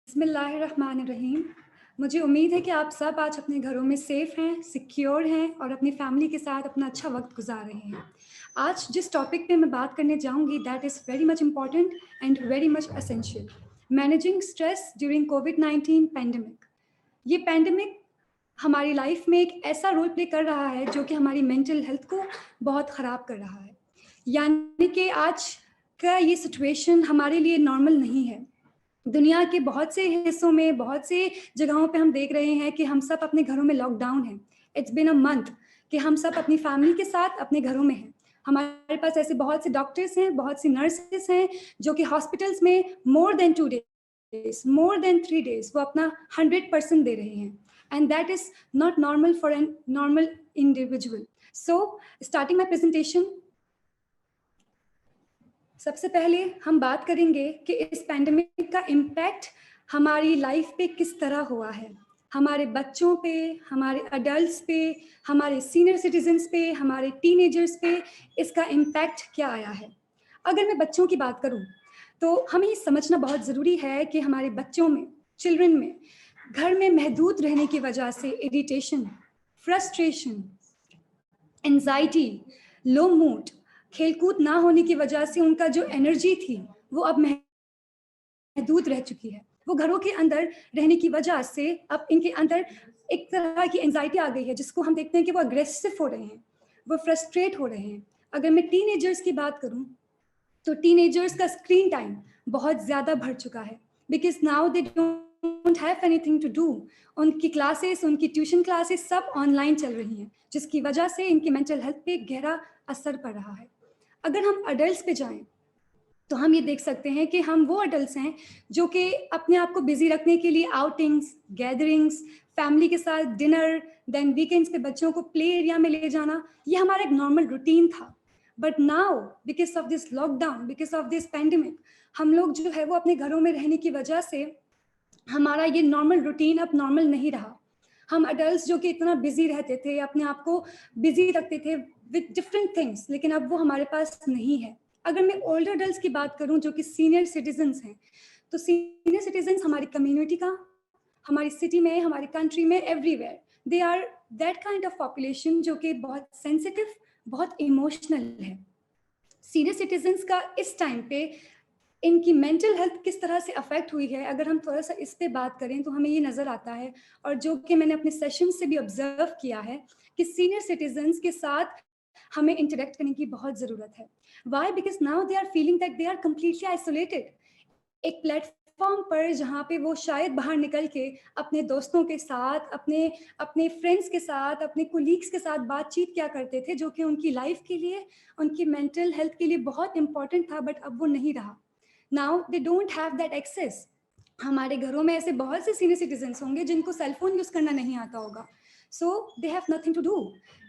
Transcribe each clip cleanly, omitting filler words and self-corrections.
बिस्मिल्लाहिर्रहमानिर्रहीम। मुझे उम्मीद है कि आप सब आज अपने घरों में सेफ़ हैं, सिक्योर हैं और अपनी फैमिली के साथ अपना अच्छा वक़्त गुज़ार रहे हैं। आज जिस टॉपिक पे मैं बात करने जाऊँगी that is very much important and very much essential. Managing stress during covid pandemic. ये पैंडेमिक हमारी लाइफ़ में एक ऐसा रोल प्ले कर रहा है जो कि हमारी मेंटल हेल्थ को बहुत ख़राब कर रहा है। यानी कि आज का ये सिचुएशन हमारे लिए नॉर्मल नहीं है। दुनिया के बहुत से हिस्सों में, बहुत से जगहों पे हम देख रहे हैं कि हम सब अपने घरों में लॉकडाउन हैं। इट्स बीन अ मंथ कि हम सब अपनी फैमिली के साथ अपने घरों में हैं। हमारे पास ऐसे बहुत से डॉक्टर्स हैं, बहुत सी नर्सेस हैं, जो कि हॉस्पिटल्स में more than 2 days, more than 3 days वो अपना 100% दे रहे हैं and that is not normal for an normal individual. So starting my presentation, सबसे पहले हम बात करेंगे कि इस पैंडेमिक का इम्पैक्ट हमारी लाइफ पे किस तरह हुआ है। हमारे बच्चों पे, हमारे एडल्ट्स पे, हमारे सीनियर सिटीजन्स पे, हमारे टीनेजर्स पे इसका इम्पैक्ट क्या आया है। अगर मैं बच्चों की बात करूं तो हमें ये समझना बहुत ज़रूरी है कि हमारे बच्चों में, चिल्ड्रन में, घर में महदूद रहने की वजह से इरिटेशन, फ्रस्ट्रेशन, एंजाइटी, लो मूड, खेलकूद ना होने की वजह से उनका जो एनर्जी थी वो अब महदूद रह चुकी है। वो घरों के अंदर रहने की वजह से अब इनके अंदर एक तरह की एंजाइटी आ गई है, जिसको हम देखते हैं कि वो अग्रेसिव हो रहे हैं, वो फ्रस्ट्रेट हो रहे हैं। अगर मैं टीनेजर्स की बात करूं तो टीनेजर्स का स्क्रीन टाइम बहुत ज़्यादा बढ़ चुका है because now they don't have anything to do. उनकी क्लासेस, उनकी ट्यूशन क्लासेस सब ऑनलाइन चल रही हैं, जिसकी वजह से इनकी मेंटल हेल्थ पे गहरा असर पड़ रहा है। अगर हम अडल्ट पे जाएं तो हम ये देख सकते हैं कि हम वो अडल्ट हैं जो कि अपने आप को बिजी रखने के लिए आउटिंग्स, गैदरिंग्स, फैमिली के साथ डिनर, देन वीकेंड्स पे बच्चों को प्ले एरिया में ले जाना, ये हमारा एक नॉर्मल रूटीन था। But now because of this lockdown, because of this pandemic, हम लोग जो है वो अपने घरों में रहने की वजह से हमारा ये नॉर्मल रूटीन अब नॉर्मल नहीं रहा। हम अडल्ट जो कि इतना बिजी रहते थे, अपने आप को बिजी रखते थे विद डिफरेंट थिंग्स, लेकिन अब वो हमारे पास नहीं है। अगर मैं ओल्डर अडल्ट की बात करूं जो कि सीनियर सिटीजन्स हैं, तो सीनियर सिटीजन्स हमारी कम्युनिटी का, हमारी सिटी में, हमारी कंट्री में, everywhere they are that kind of population जो कि बहुत सेंसिटिव, बहुत इमोशनल है। सीनियर सिटीजन्स का इस टाइम पे इनकी मेंटल हेल्थ किस तरह से अफेक्ट हुई है, अगर हम थोड़ा सा इस पे बात करें तो हमें ये नज़र आता है, और जो कि मैंने अपने सेशन से भी ऑब्जर्व किया है, कि सीनियर सिटीजन्स के साथ हमें इंटरेक्ट करने की बहुत ज़रूरत है। Why? Because now they are feeling that they are completely isolated. एक प्लेटफॉर्म पर जहाँ पे वो शायद बाहर निकल के अपने दोस्तों के साथ, अपने अपने फ्रेंड्स के साथ, अपने कोलीग्स के साथ बातचीत क्या करते थे, जो कि उनकी लाइफ के लिए, उनकी मेंटल हेल्थ के लिए बहुत इंपॉर्टेंट था, बट अब वो नहीं रहा। Now they don't have that access. हमारे घरों में ऐसे बहुत से सीनियर सिटीजन्स होंगे जिनको सेल फोन यूज़ करना नहीं आता होगा, so they have nothing to do.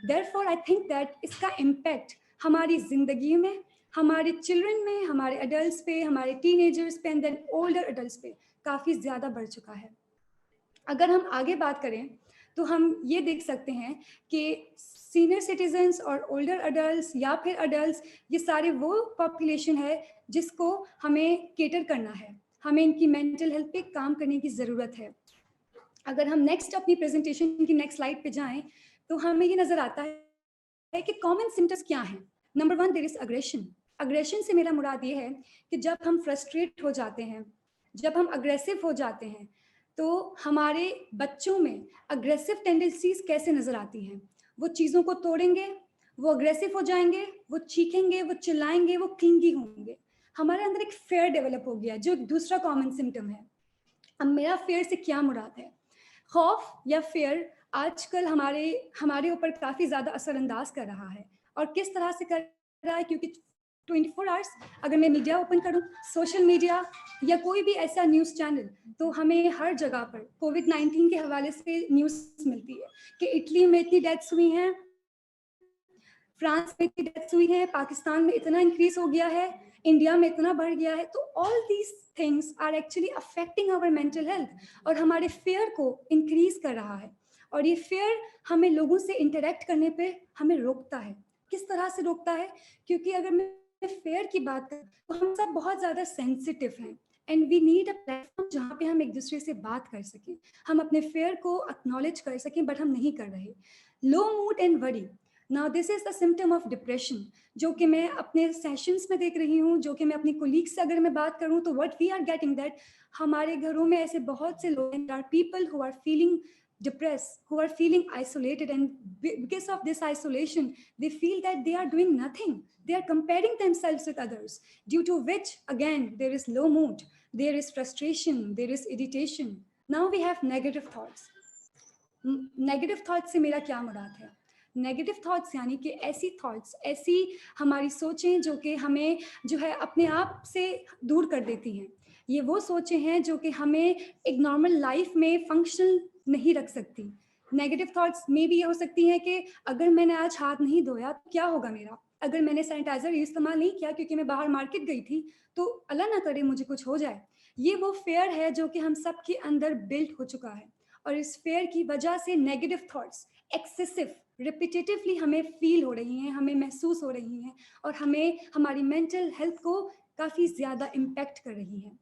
Therefore I think that इसका इम्पैक्ट हमारी ज़िंदगी में, हमारे चिल्ड्रन में, हमारे एडल्ट्स पे, हमारे टीनेजर्स पे एंड देन ओल्डर एडल्ट्स पे काफ़ी ज़्यादा बढ़ चुका है। अगर हम आगे बात करें तो हम ये देख सकते हैं कि सीनियर सिटीजन्स और ओल्डर अडल्ट्स या फिर अडल्ट्स, ये सारे वो पॉपुलेशन है जिसको हमें केटर करना है, हमें इनकी मेंटल हेल्थ पे काम करने की ज़रूरत है। अगर हम नेक्स्ट अपनी प्रेजेंटेशन की नेक्स्ट स्लाइड पे जाएं तो हमें ये नज़र आता है कि कॉमन सिम्टम्स क्या हैं। Number one, there is aggression. Aggression से मेरा मुराद ये है कि जब हम फ्रस्ट्रेट हो जाते हैं, जब हम अग्रेसिव हो जाते हैं, तो हमारे बच्चों में अग्रेसिव टेंडेंसीज कैसे नज़र आती हैं। वो चीज़ों को तोड़ेंगे, वो अग्रेसिव हो जाएंगे, वो चीखेंगे, वो चिल्लाएंगे, वो क्लिंगी होंगे। हमारे अंदर एक फेयर डेवलप हो गया, जो दूसरा कॉमन सिम्टम है। अब मेरा फेयर से क्या मुराद है? खौफ या फेयर आजकल हमारे हमारे ऊपर काफ़ी ज़्यादा असरअंदाज कर रहा है। और किस तरह से कर रहा है? क्योंकि 24 आवर्स अगर मैं मीडिया ओपन करूं, सोशल मीडिया या कोई भी ऐसा न्यूज़ चैनल, तो हमें हर जगह पर कोविड-19 के हवाले से न्यूज़ मिलती है कि इटली में इतनी डेथ्स हुई हैं, फ्रांस में इतनी डेथ्स हुई हैं, पाकिस्तान में इतना इंक्रीज हो गया है, इंडिया में इतना बढ़ गया है। तो all these things are actually affecting our mental health और हमारे फेयर को इंक्रीज कर रहा है। और ये फेयर हमें लोगों से इंटरेक्ट करने पे हमें रोकता है। किस तरह से रोकता है? क्योंकि अगर मैं फेयर की बात करूं तो हम सब बहुत ज़्यादा सेंसिटिव हैं, and we need a platform जहाँ पे हम एक दूसरे से बात कर सकें, हम अपने फेयर को एक्नॉलेज कर सकें, बट हम नहीं कर रहे. Low mood and worry, now this is the symptom of depression, जो कि मैं अपने सेशंस में देख रही हूँ, जो कि मैं अपनी कोलीग्स से अगर मैं बात करूँ तो what we are getting that हमारे घरों में ऐसे बहुत से लोग are people who are feeling depressed, who are feeling isolated, and because of this isolation they feel that they are doing nothing, they are comparing themselves with others, due to which again there is low mood, there is frustration, there is irritation. Now we have negative thoughts. Negative thoughts से मेरा क्या मुराद है? Negative thoughts यानी कि ऐसी thoughts, ऐसी हमारी सोचें जो कि हमें जो है अपने आप से दूर कर देती हैं. ये वो सोचें हैं जो कि हमें एक नॉर्मल लाइफ में फंक्शनल नहीं रख सकती. नेगेटिव थॉट्स में भी ये हो सकती हैं कि अगर मैंने आज हाथ नहीं धोया तो क्या होगा मेरा? अगर मैंने सैनिटाइज़र इस्तेमाल नहीं किया क्योंकि मैं बाहर मार्केट गई थी, तो अल्लाह ना करे मुझे कुछ हो जाए. ये वो फ़ियर है जो कि हम सबके अंदर बिल्ट हो चुका है. और इस फेयर की वजह से नेगेटिव थॉट्स एक्सेसिव रिपीटेटिवली हमें फील हो रही हैं, हमें महसूस हो रही हैं, और हमें हमारी मेंटल हेल्थ को काफ़ी ज़्यादा इम्पेक्ट कर रही हैं.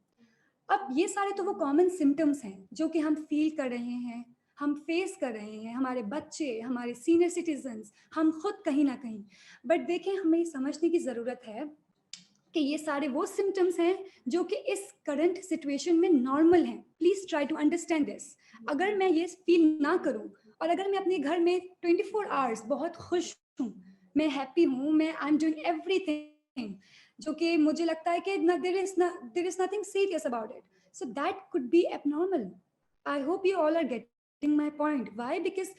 अब ये सारे तो वो कॉमन सिम्टम्स हैं जो कि हम फील कर रहे हैं, हम फेस कर रहे हैं, हमारे बच्चे, हमारे सीनियर सिटीजन्स, हम खुद कहीं ना कहीं. बट देखें, हमें समझने की ज़रूरत है कि ये सारे वो सिम्टम्स हैं जो कि इस करंट सिचुएशन में नॉर्मल हैं. Please try to understand this. अगर मैं ये फील ना करूं, और अगर मैं अपने घर में 24 आवर्स बहुत खुश हूँ, मैं हैप्पी हूँ, मैं आई एम डूइंग एवरीथिंग, जो कि मुझे लगता है कि there is nothing serious about it, so that could be abnormal. I hope you all are getting my point. Why? Because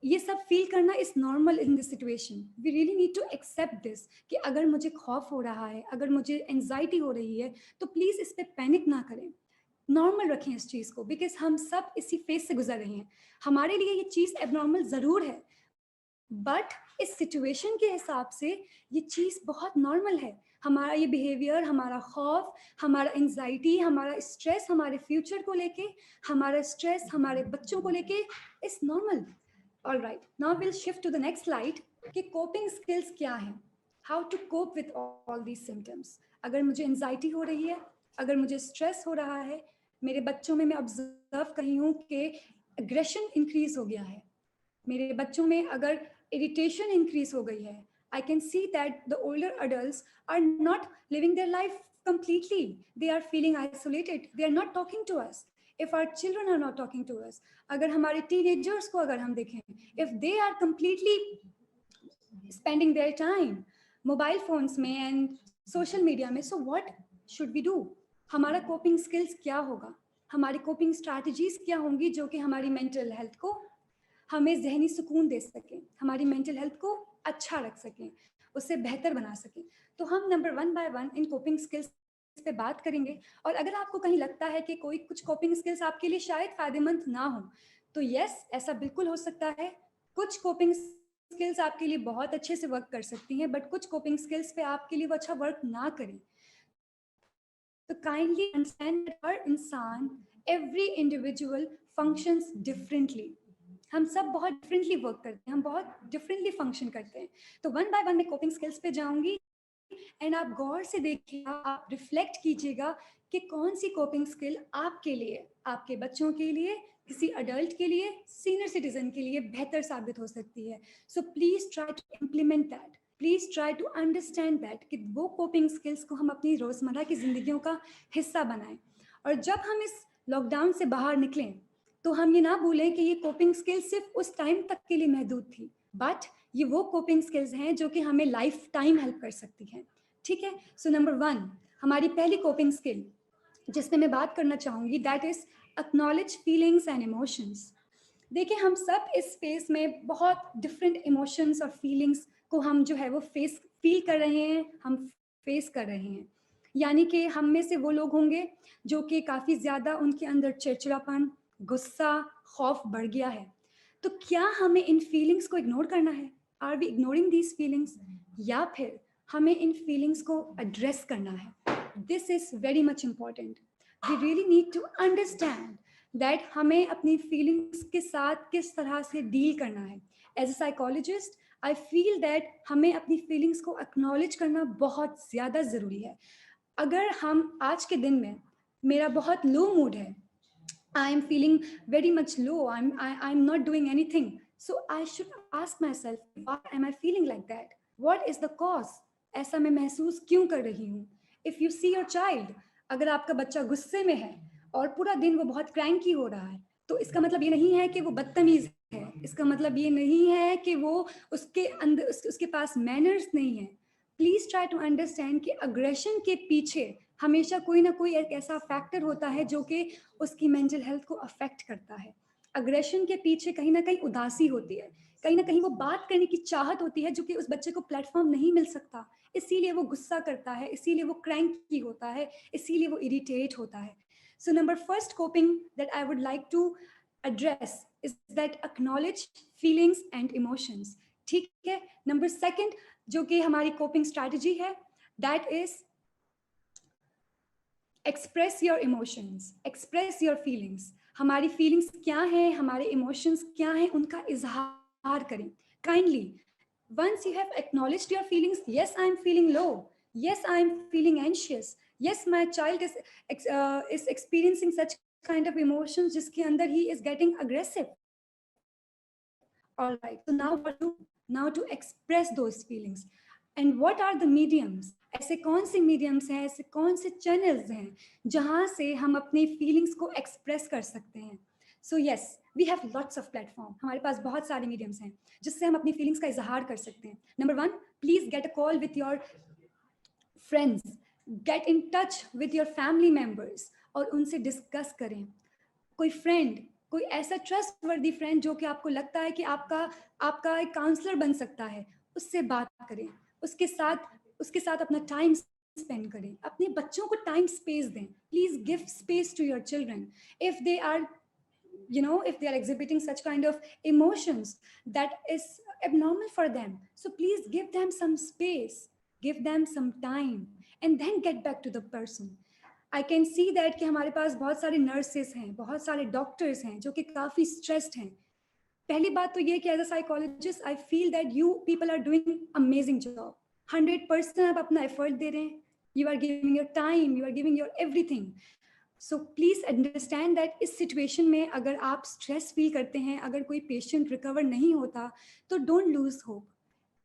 ये सब फील करना is normal in this situation. We really need to accept this कि अगर मुझे खौफ हो रहा है, अगर मुझे एंजाइटी हो रही है, तो प्लीज़ इस पर पैनिक ना करें. नॉर्मल रखें इस चीज़ को, बिकॉज हम सब इसी फेज से गुजर रहे हैं. हमारे लिए ये चीज़ एबनॉर्मल ज़रूर है, बट इस सिचुएशन के हिसाब से ये चीज़ बहुत नॉर्मल है. हमारा ये बिहेवियर, हमारा खौफ, हमारा एंजाइटी, हमारा स्ट्रेस हमारे फ्यूचर को लेके, हमारा स्ट्रेस हमारे बच्चों को लेके is normal. All right, now will shift to the next slide कि कोपिंग स्किल्स क्या हैं, how to cope with all these symptoms. अगर मुझे एंजाइटी हो रही है, अगर मुझे स्ट्रेस हो रहा है, मेरे बच्चों में मैं ऑब्जर्व करी हूँ कि एग्रेशन इंक्रीज हो गया है, मेरे बच्चों में अगर इरिटेशन इंक्रीज हो गई है, I can see that the older adults are not living their life completely. They are feeling isolated, they are not talking to us. If our children are not talking to us, अगर हमारे teenagers को अगर हम देखें, if they are completely spending their time mobile phones में and social media में, so what should we do? हमारा coping skills क्या होगा, हमारी coping strategies क्या होंगी जो कि हमारी mental health को हमें जहनी सुकून दे सकें, हमारी मेंटल हेल्थ को अच्छा रख सकें, उससे बेहतर बना सकें. तो हम number one by one in coping skills पे बात करेंगे. और अगर आपको कहीं लगता है कि कोई कुछ कोपिंग स्किल्स आपके लिए शायद फ़ायदेमंद ना हो, तो यस, ऐसा बिल्कुल हो सकता है. कुछ कोपिंग स्किल्स आपके लिए बहुत अच्छे से वर्क कर सकती हैं, बट कुछ कोपिंग स्किल्स पे आपके लिए वो अच्छा वर्क ना करें. तो काइंडली अंडरस्टैंड हर इंसान, एवरी इंडिविजुअल फंक्शंस डिफरेंटली. हम सब बहुत डिफरेंटली वर्क करते हैं, हम बहुत डिफरेंटली फंक्शन करते हैं. तो वन बाय वन मैं कोपिंग स्किल्स पे जाऊंगी, एंड आप गौर से देखिएगा, आप रिफ्लेक्ट कीजिएगा कि कौन सी कोपिंग स्किल आपके लिए, आपके बच्चों के लिए, किसी अडल्ट के लिए, सीनियर सिटीजन के लिए बेहतर साबित हो सकती है. So please try to implement that, please try to understand that कि वो कोपिंग स्किल्स को हम अपनी रोज़मर्रा की ज़िंदगियों का हिस्सा बनाएं. और जब हम इस लॉकडाउन से बाहर निकलें, तो हम ये ना भूलें कि ये कोपिंग स्किल्स सिर्फ उस टाइम तक के लिए महदूद थी, बट ये वो कोपिंग स्किल्स हैं जो कि हमें लाइफ टाइम हेल्प कर सकती हैं. ठीक है. सो नंबर वन, हमारी पहली कोपिंग स्किल जिसमें मैं बात करना चाहूँगी, that is acknowledge feelings and emotions. देखिए, हम सब इस स्पेस में बहुत डिफरेंट इमोशंस और फीलिंग्स को हम जो है वो फील कर रहे हैं, हम फेस कर रहे हैं. यानी कि हम में से वो लोग होंगे जो कि काफ़ी ज़्यादा उनके अंदर चिड़चिड़ापन, गुस्सा, खौफ बढ़ गया है. तो क्या हमें इन फीलिंग्स को इग्नोर करना है? Are we ignoring these feelings? या फिर हमें इन फीलिंग्स को एड्रेस करना है? This is very much important. We really need to understand that हमें अपनी फीलिंग्स के साथ किस तरह से डील करना है. As a psychologist, I feel that हमें अपनी फीलिंग्स को एक्नॉलेज करना बहुत ज़्यादा ज़रूरी है. अगर हम आज के दिन में मेरा बहुत लो मूड है, I am feeling very much low. I'm not doing anything. So I should ask myself, why am I feeling like that? What is the cause? ऐसा मैं महसूस क्यों कर रही हूँ? If you see your child, अगर आपका बच्चा गुस्से में है और पूरा दिन वो बहुत क्रैंकी हो रहा है, तो इसका मतलब ये नहीं है कि वो बदतमीज है, इसका मतलब ये नहीं है कि वो उसके अंदर उसके पास मैनर्स नहीं है। प्लीज ट्राई टू अंडरस्टैंड कि अग्रेशन के पीछे हमेशा कोई ना कोई एक ऐसा फैक्टर होता है जो कि उसकी मेंटल हेल्थ को अफेक्ट करता है। अग्रेशन के पीछे कहीं ना कहीं उदासी होती है, कहीं ना कहीं वो बात करने की चाहत होती है जो कि उस बच्चे को प्लेटफॉर्म नहीं मिल सकता, इसीलिए वो गुस्सा करता है, इसीलिए वो क्रैंकी होता है, इसीलिए वो इरिटेट होता है। So number first coping that I would like to address is that acknowledge feelings and emotions। ठीक है। नंबर सेकंड जो कि हमारी कोपिंग स्ट्रैटेजी है, that is express your emotions, express your feelings. हमारी फीलिंग्स क्या हैं, हमारे इमोशंस क्या हैं, उनका इजहार करें kindly. once you have acknowledged your feelings, yes, I am feeling low, yes, I am feeling anxious, yes, my child is experiencing such kind of emotions jiske andar he is getting aggressive, all right, so now what to do? Now to express those feelings। and what are the mediums? ऐसे कौन से mediums हैं, ऐसे कौन से channels हैं जहां से हम अपनी फीलिंग्स को एक्सप्रेस कर सकते हैं? So yes, we have lots of platform, हमारे पास बहुत सारे मीडियम्स हैं जिससे हम अपनी फीलिंग्स का इजहार कर सकते हैं। Number one, please get a call with your friends, get in touch with your family members और उनसे डिस्कस करें। कोई फ्रेंड, कोई ऐसा ट्रस्ट वर्दी फ्रेंड जो कि आपको लगता है कि आपका आपका एक काउंसलर बन सकता है, उससे बात करें, उसके साथ अपना टाइम स्पेंड करें, अपने बच्चों को टाइम स्पेस दें। Please give space to your children if they are, if they are exhibiting such kind of emotions that is abnormal for them, so please give them some space, give them some time, and then get back to the person। I can see that कि हमारे पास बहुत सारे nurses हैं, बहुत सारे doctors हैं जो कि काफ़ी स्ट्रेस्ड हैं। पहली बात तो ये कि as a psychologist I feel that you people are doing amazing job, 100% आप अपना एफर्ट दे रहे हैं, you are giving your time, you are giving your everything. So please understand that इस सिचुएशन में अगर आप स्ट्रेस फील करते हैं, अगर कोई पेशेंट रिकवर नहीं होता, तो don't lose hope.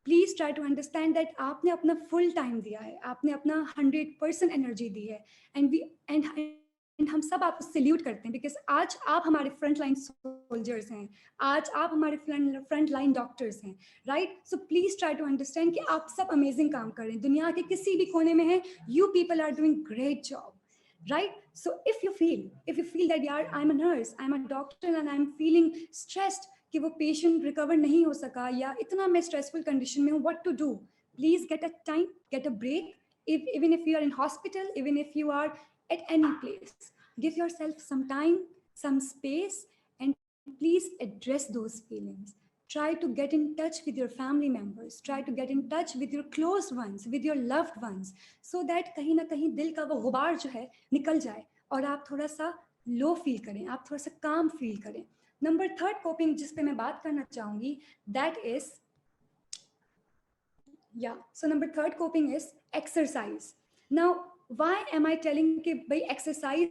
Please try to understand that आपने अपना फुल टाइम दिया है, आपने अपना 100% एनर्जी दी है, एंड हम सब आपको सल्यूट करते हैं बिकॉज आज आप हमारे फ्रंट लाइन सोल्जर्स हैं, आज आप हमारे फ्रंट लाइन डॉक्टर्स हैं, right? So please try to understand कि आप सब अमेजिंग काम कर रहे हैं, दुनिया के किसी भी कोने में हैं, you people are doing great job, right? So if you feel that yaar, I'm a nurse, I'm a doctor and I'm feeling stressed कि वो पेशेंट रिकवर नहीं हो सका या इतना मैं स्ट्रेसफुल कंडीशन में हूँ, what to do? Please get a time, get a break, even if you are in hospital, even if you are at any place, give yourself some time, some space, and please address those feelings। try to get in touch with your family members, try to get in touch with your close ones, with your loved ones, so that कहीं ना कहीं दिल का वो गुबार जो है निकल जाए और आप थोड़ा सा लो फील करें, आप थोड़ा सा काम फील करें। नंबर थर्ड कोपिंग जिस पे मैं बात करना चाहूंगी, that is so number third coping is exercise। now why am I telling कि भाई exercise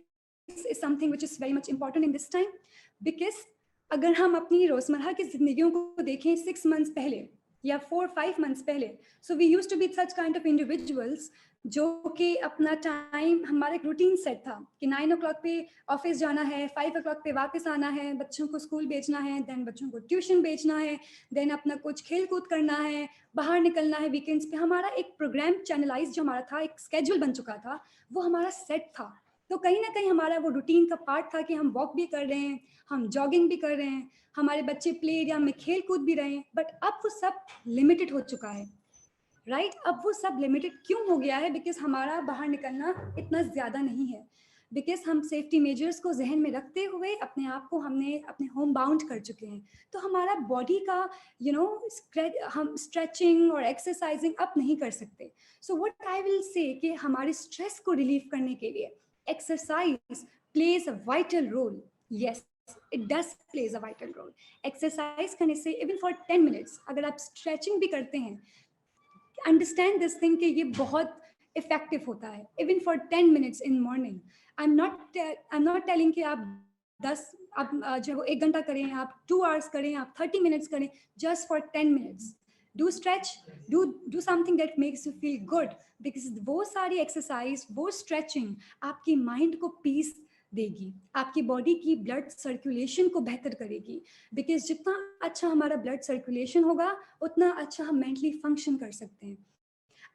is something which is very much important in this time? because अगर हम अपनी रोजमर्रा की जिंदगियों को देखें 6 months पहले या 4-5 months पहले, so we used to be such kind of individuals जो कि अपना टाइम, हमारा एक रूटीन सेट था कि 9 o'clock पे ऑफिस जाना है, 5 o'clock पे वापस आना है, बच्चों को स्कूल भेजना है, देन बच्चों को ट्यूशन भेजना है, देन अपना कुछ खेल कूद करना है, बाहर निकलना है वीकेंड्स पे। हमारा एक प्रोग्राम चैनलाइज जो हमारा था, एक स्केड्यूल बन चुका था, वो हमारा सेट था। तो कहीं ना कहीं हमारा वो रूटीन का पार्ट था कि हम वॉक भी कर रहे हैं, हम जॉगिंग भी कर रहे हैं, हमारे बच्चे प्ले एरिया में खेल कूद भी रहे हैं, बट अब वो सब लिमिटेड हो चुका है, राइट? अब वो सब लिमिटेड क्यों हो गया है? बिकॉज हमारा बाहर निकलना इतना ज़्यादा नहीं है, बिकॉज हम सेफ्टी मेजर्स को जहन में रखते हुए अपने आप को हमने अपने होम बाउंड कर चुके हैं। तो हमारा बॉडी का हम स्ट्रेचिंग और एक्सरसाइजिंग अब नहीं कर सकते। So what I will say कि हमारे स्ट्रेस को रिलीव करने के लिए exercise plays a vital role. Yes, it does plays a vital role. Exercise करने से इवन फॉर 10 minutes अगर आप स्ट्रेचिंग भी करते हैं, अंडरस्टैंड दिस थिंग कि ये बहुत इफेक्टिव होता है, even for 10 minutes in morning. I am not telling कि आप 10 आप जो 1 घंटा करें, आप 2 आवर्स करें, आप 30 मिनट्स करें, just for 10 minutes. Do stretch, do something that makes you feel good, because वो सारी एक्सरसाइज, वो स्ट्रेचिंग आपकी माइंड को पीस देगी, आपकी बॉडी की ब्लड सर्कुलेशन को बेहतर करेगी। बिकॉज जितना अच्छा हमारा ब्लड सर्कुलेशन होगा, उतना अच्छा हम मेंटली फंक्शन कर सकते हैं।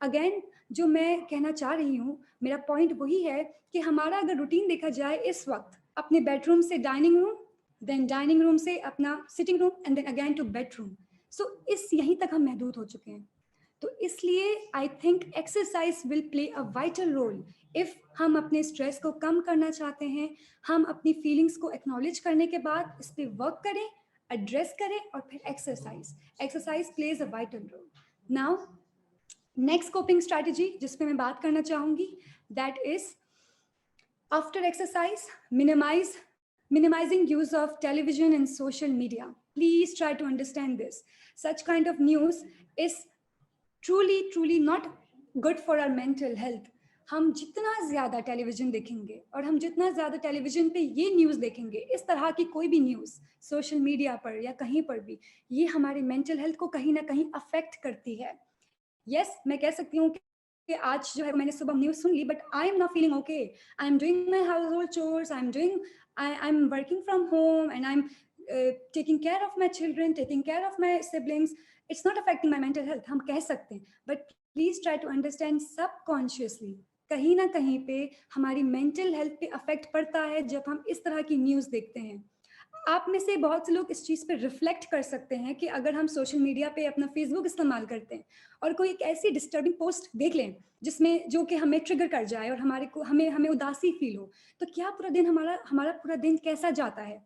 अगेन, जो मैं कहना चाह रही हूँ, मेरा पॉइंट वही है कि हमारा अगर रूटीन देखा जाए इस वक्त, अपने बेडरूम से dining room, then dining room से अपना sitting room, and then again to bedroom. So इस यहीं तक हम महदूद हो चुके हैं। तो इसलिए I think exercise will play a vital role if हम अपने स्ट्रेस को कम करना चाहते हैं। हम अपनी फीलिंग्स को एक्नॉलेज करने के बाद इस पर वर्क करें, एड्रेस करें, और फिर exercise plays a vital role. Now next coping strategy जिस पे मैं बात करना चाहूंगी, that is after exercise minimizing use of television and social media. Please try to understand this. Such kind of news is truly not good for our mental health. हम जितना ज़्यादा television देखेंगे और हम जितना ज़्यादा टेलीविज़न पे ये न्यूज़ देखेंगे, इस तरह की कोई भी न्यूज़ सोशल मीडिया पर या कहीं पर भी, ये हमारे मेंटल हेल्थ को कहीं ना कहीं अफेक्ट करती है। यस, मैं कह सकती हूँ कि आज जो है मैंने सुबह न्यूज़ सुन ली, but I am not feeling okay. I am doing my household chores, I am working from home, and I am taking care of my children, taking care of my siblings. It's not affecting my mental health, हम कह सकते हैं, but please try to understand subconsciously कहीं ना कहीं पे हमारी mental health पे अफेक्ट पड़ता है जब हम इस तरह की न्यूज़ देखते हैं। आप में से बहुत से लोग इस चीज़ पे रिफ्लेक्ट कर सकते हैं कि अगर हम सोशल मीडिया पे अपना फेसबुक इस्तेमाल करते हैं और कोई एक ऐसी डिस्टर्बिंग पोस्ट देख लें जिसमें जो कि हमें ट्रिगर कर जाए और हमारे को हमें हमें उदासी फील हो, तो क्या पूरा दिन हमारा पूरा दिन कैसा जाता है?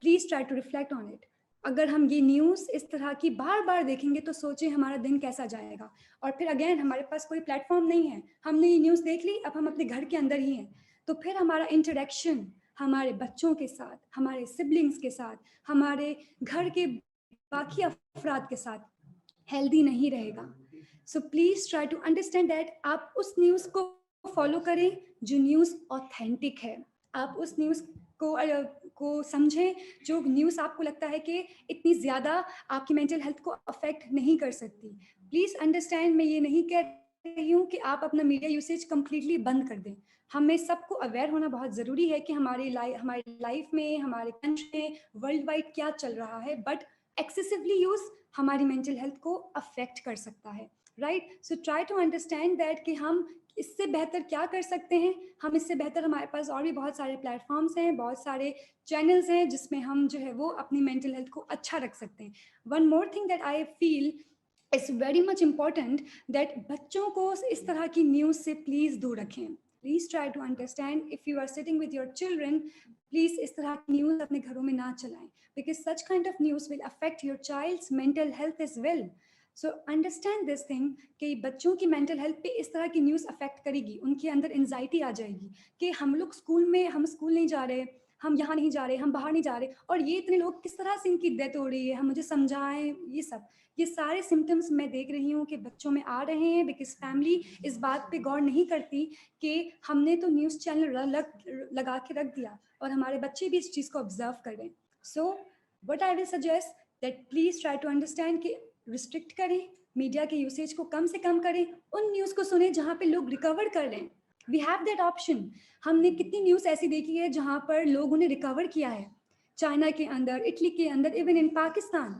Please try to reflect on it. अगर हम ये न्यूज़ इस तरह की बार बार देखेंगे तो सोचें हमारा दिन कैसा जाएगा। और फिर अगेन, हमारे पास कोई प्लेटफॉर्म नहीं है, हमने ये न्यूज़ देख ली, अब हम अपने घर के अंदर ही हैं, तो फिर हमारा इंटरेक्शन हमारे बच्चों के साथ, हमारे सिबलिंग्स के साथ, हमारे घर के बाकी अफराद के साथ हेल्दी नहीं रहेगा। So please try to understand that आप उस न्यूज़ को फॉलो करें जो न्यूज़ ऑथेंटिक है। आप उस न्यूज़ को समझें जो न्यूज़ आपको लगता है कि इतनी ज़्यादा आपकी मेंटल हेल्थ को अफेक्ट नहीं कर सकती। प्लीज़ अंडरस्टैंड, मैं ये नहीं कह रही हूँ कि आप अपना मीडिया यूसेज कम्प्लीटली बंद कर दें। हमें सबको अवेयर होना बहुत ज़रूरी है कि हमारी लाइफ में, हमारे कंट्री में, वर्ल्ड वाइड क्या चल रहा है, बट एक्सेसिवली यूज़ हमारी मेंटल हेल्थ को अफेक्ट कर सकता है। Right, so try to understand that कि हम इससे बेहतर क्या कर सकते हैं। हम इससे बेहतर, हमारे पास और भी बहुत सारे प्लेटफॉर्म्स हैं, बहुत सारे चैनल्स हैं जिसमें हम जो है वो अपनी मेंटल हेल्थ को अच्छा रख सकते हैं। One more thing that I feel it's very much important, that बच्चों को इस तरह की न्यूज़ से प्लीज़ दूर रखें। Please try to understand, if you are sitting with your children, please इस तरह की न्यूज़ अपने घरों में ना चलाएं, because such kind of news will affect your child's mental health as well. So understand this thing कि बच्चों की मेंटल हेल्थ पे इस तरह की न्यूज़ अफेक्ट करेगी, उनके अंदर एंजाइटी आ जाएगी कि हम लोग हम स्कूल नहीं जा रहे, हम यहाँ नहीं जा रहे, हम बाहर नहीं जा रहे, और ये इतने लोग किस तरह से इनकी डेथ हो रही है, हम मुझे समझाएं। ये सारे सिम्टम्स मैं देख रही हूँ कि बच्चों में आ रहे हैं, बिकॉज फैमिली इस बात पे गौर नहीं करती कि हमने तो न्यूज़ चैनल लगा के रख दिया और हमारे बच्चे भी इस चीज़ को ऑब्जर्व कर रहे हैं। So what I will suggest that please try to understand कि रिस्ट्रिक्ट करें, मीडिया के यूसेज को कम से कम करें, उन न्यूज़ को सुने जहाँ पे लोग रिकवर कर लें। We have that option. हमने कितनी न्यूज़ ऐसी देखी है जहाँ पर लोगों ने रिकवर किया है, चाइना के अंदर, इटली के अंदर, इवन इन पाकिस्तान।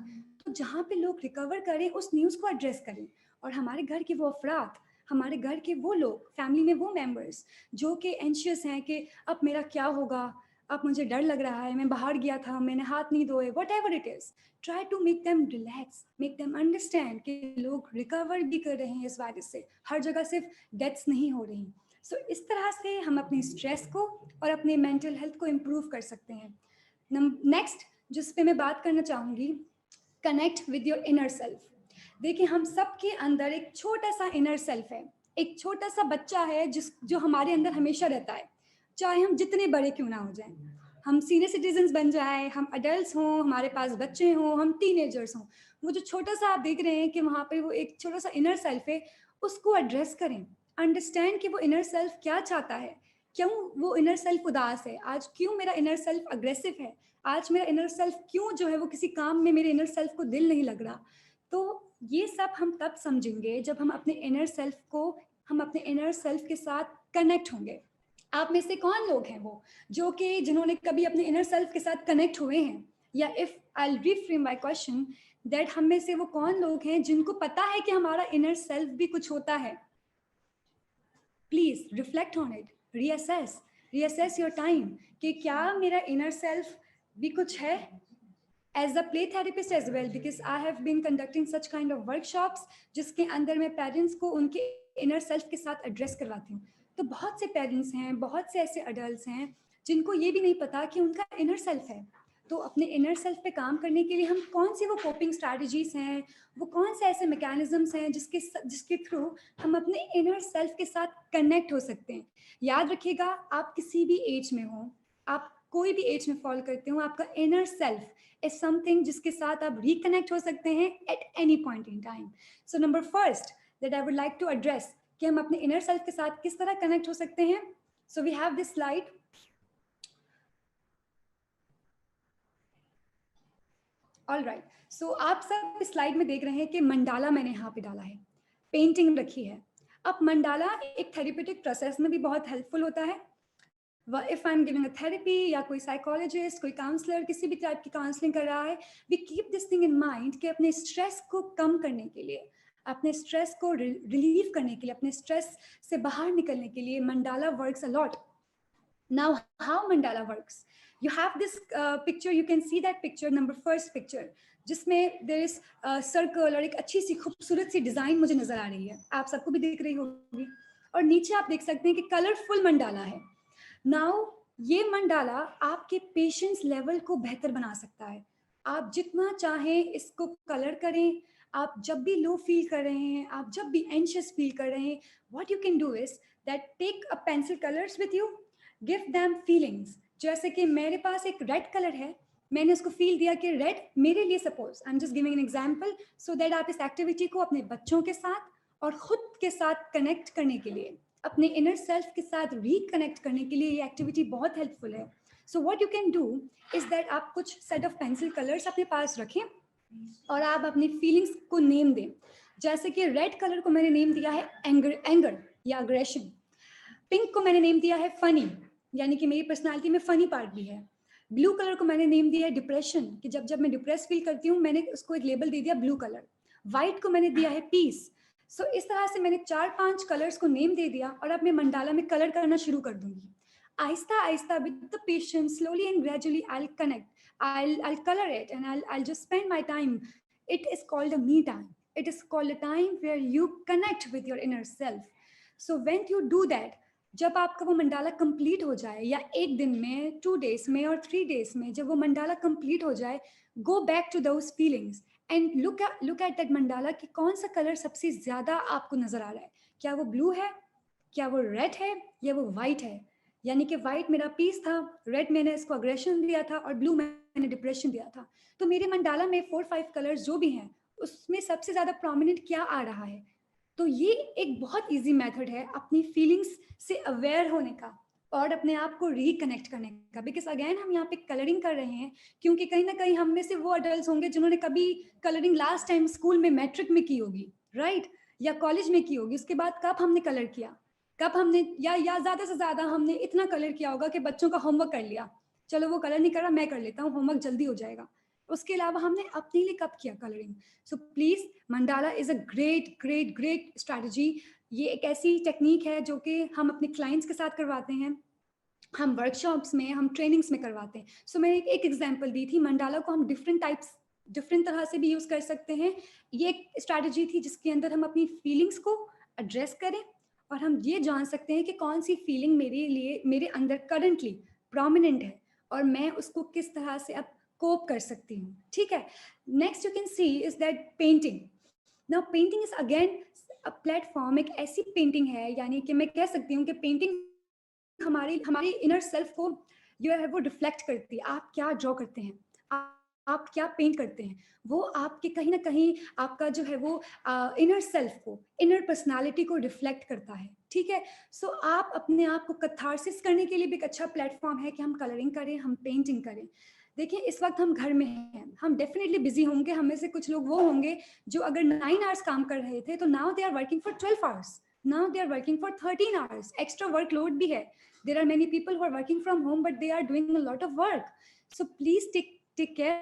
तो जहाँ पे लोग रिकवर करें, उस न्यूज़ को एड्रेस करें, और हमारे घर के वो अफराद, हमारे घर के वो लोग, फैमिली में वो मेंबर्स जो कि एंशियस हैं कि अब मेरा क्या होगा, अब मुझे डर लग रहा है, मैं बाहर गया था, मैंने हाथ नहीं धोए, whatever it is, try to make them relax, make them understand कि लोग रिकवर भी कर रहे हैं इस वायरस से, हर जगह सिर्फ डेथ्स नहीं हो रही। सो इस तरह से हम अपने स्ट्रेस को और अपने मेंटल हेल्थ को इम्प्रूव कर सकते हैं। नेक्स्ट जिस पे मैं बात करना चाहूँगी, connect with your inner self. देखिए, हम सबके अंदर एक छोटा सा इनर सेल्फ है, एक छोटा सा बच्चा है जो हमारे अंदर हमेशा रहता है, चाहे हम जितने बड़े क्यों ना हो जाएं, हम सीनियर सिटीजन्स बन जाएं, हम अडल्ट हों, हमारे पास बच्चे हों, हम टीनेजर्स हों, वो जो छोटा सा आप देख रहे हैं कि वहाँ पे वो एक छोटा सा इनर सेल्फ है, उसको एड्रेस करें, अंडरस्टैंड कि वो इनर सेल्फ क्या चाहता है, क्यों वो इनर सेल्फ उदास है, आज क्यों मेरा इनर सेल्फ अग्रेसिव है, आज मेरा इनर सेल्फ क्यों जो है वो किसी काम में मेरे इनर सेल्फ को दिल नहीं लग रहा। तो ये सब हम तब समझेंगे जब हम अपने इनर सेल्फ के साथ कनेक्ट होंगे। आप में से कौन लोग हैं वो जो कि जिन्होंने कभी अपने इनर सेल्फ के साथ कनेक्ट हुए हैं? या if I reframe my question, that हम में से वो कौन लोग हैं जिनको पता है कि हमारा इनर सेल्फ भी कुछ होता है? Please reflect on it, reassess your time कि क्या मेरा इनर सेल्फ भी कुछ है? As a play therapist as well, because I have been conducting such kind of workshops जिसके अंदर मैं पेरेंट्स को उनके इनर सेल्फ के साथ एड्रेस करवाती हूँ। तो बहुत से पेरेंट्स हैं, बहुत से ऐसे अडल्ट्स हैं जिनको ये भी नहीं पता कि उनका इनर सेल्फ है। तो अपने इनर सेल्फ पे काम करने के लिए हम कौन सी वो कोपिंग स्ट्रैटेजीज हैं, वो कौन से ऐसे मैकेनिज्म्स हैं जिसके थ्रू हम अपने इनर सेल्फ के साथ कनेक्ट हो सकते हैं। याद रखिएगा, आप किसी भी एज में हो, आप कोई भी एज में फॉल करते हो, आपका इनर सेल्फ इज समथिंग जिसके साथ आप रिकनेक्ट हो सकते हैं at any point in time. So number first that I would like to address कि हम अपने इनर सेल्फ के साथ किस तरह कनेक्ट हो सकते हैं। So we have this slide. All right, so आप सब इस स्लाइड में देख रहे हैं कि मंडाला मैंने यहाँ पे डाला है, पेंटिंग रखी है। अब मंडाला एक थेरेप्यूटिक प्रोसेस में भी बहुत हेल्पफुल होता है। If I am giving a therapy या कोई साइकोलॉजिस्ट, कोई काउंसलर किसी भी टाइप की काउंसलिंग कर रहा है, we keep this thing in mind कि अपने स्ट्रेस को कम करने के लिए, अपने स्ट्रेस को रिलीव करने के लिए, अपने स्ट्रेस से बाहर निकलने के लिए mandala works a lot. Now, how mandala works? You have this picture, you can see that picture, number first picture, जिसमें there is सर्कल और एक अच्छी सी खूबसूरत सी डिजाइन मुझे नजर आ रही है, आप सबको भी दिख रही होगी। और नीचे आप देख सकते हैं कि कलरफुल मंडाला है। नाउ ये मंडाला आपके पेशेंस लेवल को बेहतर बना सकता है। आप जितना चाहें इसको कलर करें। आप जब भी लो फील कर रहे हैं, आप जब भी एंशियस फील कर रहे हैं, what you can do is that take a pencil colours with you, give them feelings. जैसे कि मेरे पास एक रेड कलर है, मैंने उसको फील दिया कि रेड मेरे लिए, suppose I am just giving an example so that आप इस एक्टिविटी को अपने बच्चों के साथ और खुद के साथ कनेक्ट करने के लिए, अपने इनर सेल्फ के साथ रिकनेक्ट करने के लिए ये एक्टिविटी बहुत हेल्पफुल है। So what you can do is that आप कुछ सेट ऑफ पेंसिल कलर्स अपने पास रखें और आप अपनी फीलिंग्स को नेम दें। जैसे कि रेड कलर को मैंने नेम दिया है एंगर या अग्रेशन। पिंक को मैंने नेम दिया है फनी, यानी कि मेरी पर्सनालिटी में फनी पार्ट भी है। ब्लू कलर को मैंने नेम दिया है डिप्रेशन, कि जब जब मैं डिप्रेस फील करती हूँ मैंने उसको एक लेबल दे दिया ब्लू कलर। वाइट को मैंने दिया है पीस। सो इस तरह से मैंने 4-5 कलर्स को नेम दे दिया और अब मैं मंडाला में कलर करना शुरू कर दूंगी। Aahista Aahista with the patience, slowly and gradually I will connect, I'll color it and I'll just spend my time. It is called a me time. It is called a time where you connect with your inner self. So when you do that, जब आपका वो mandala complete हो जाए, या एक दिन में, 2 days में और 3 डेज में, जब वो मंडाला कंप्लीट हो जाए, go back to those feelings and look at that mandala कि कौन सा कलर सबसे ज्यादा आपको नजर आ रहा है। क्या वो ब्लू है, क्या वो रेड है, या वो वाइट है? यानी कि वाइट मेरा पीस था, रेड मैंने इसको अग्रेशन दिया था और ब्लू मैंने डिप्रेशन दिया था। तो मेरे मंडाला में 4-5 कलर्स जो भी हैं उसमें सबसे ज्यादा प्रोमिनेंट क्या आ रहा है? तो ये एक बहुत इजी मेथड है अपनी फीलिंग्स से अवेयर होने का और अपने आप को रिकनेक्ट करने का। बिकॉज अगेन हम यहाँ पे कलरिंग कर रहे हैं क्योंकि कहीं ना कहीं हम में से वो अडल्ट होंगे जिन्होंने कभी कलरिंग लास्ट टाइम स्कूल में मैट्रिक में की होगी, राइट, या कॉलेज में की होगी। उसके बाद कब हमने कलर किया, कब हमने, या ज्यादा से ज्यादा हमने इतना कलर किया होगा कि बच्चों का होमवर्क कर लिया, चलो वो कलर नहीं कर रहा मैं कर लेता हूँ, होमवर्क जल्दी हो जाएगा। उसके अलावा हमने अपने लिए कब किया colouring? So please, mandala is a great great great strategy. ये एक ऐसी टेक्निक है जो कि हम अपने क्लाइंट्स के साथ करवाते हैं, हम वर्कशॉप्स में, हम ट्रेनिंग्स में करवाते हैं। सो मैंने एक एग्जांपल दी थी, मंडाला को हम डिफरेंट तरह से भी यूज कर सकते हैं। ये एक स्ट्रैटेजी थी जिसके अंदर हम अपनी फीलिंग्स को एड्रेस करें और हम ये जान सकते हैं कि कौन सी फीलिंग मेरे लिए, मेरे अंदर करंटली प्रोमिनेंट है और मैं उसको किस तरह से अब कोप कर सकती हूँ। ठीक है, next you can C is that painting. Now painting is again a platform, एक ऐसी पेंटिंग है, यानी कि मैं कह सकती हूँ कि पेंटिंग हमारी हमारी इनर सेल्फ को जो है वो रिफ्लेक्ट करती है। आप क्या ड्रॉ करते हैं, आप क्या पेंट करते हैं, वो आपके कहीं न कहीं आपका जो है वो इनर सेल्फ को, इनर पर्सनैलिटी को रिफ्लेक्ट करता है, ठीक है? सो आप अपने आप को कैथार्सिस करने के लिए भी एक अच्छा प्लेटफ़ॉर्म है कि हम कलरिंग करें, हम पेंटिंग करें। देखिए, इस वक़्त हम घर में हैं, हम डेफ़िनिटली बिज़ी होंगे, हम में से कुछ लोग वो होंगे जो अगर 9 आवर्स काम कर रहे थे, तो now they are working for 12 hours, now they are working for 13 hours, extra workload भी है। There are many people who are working from home, but they are doing a lot of work. So please take care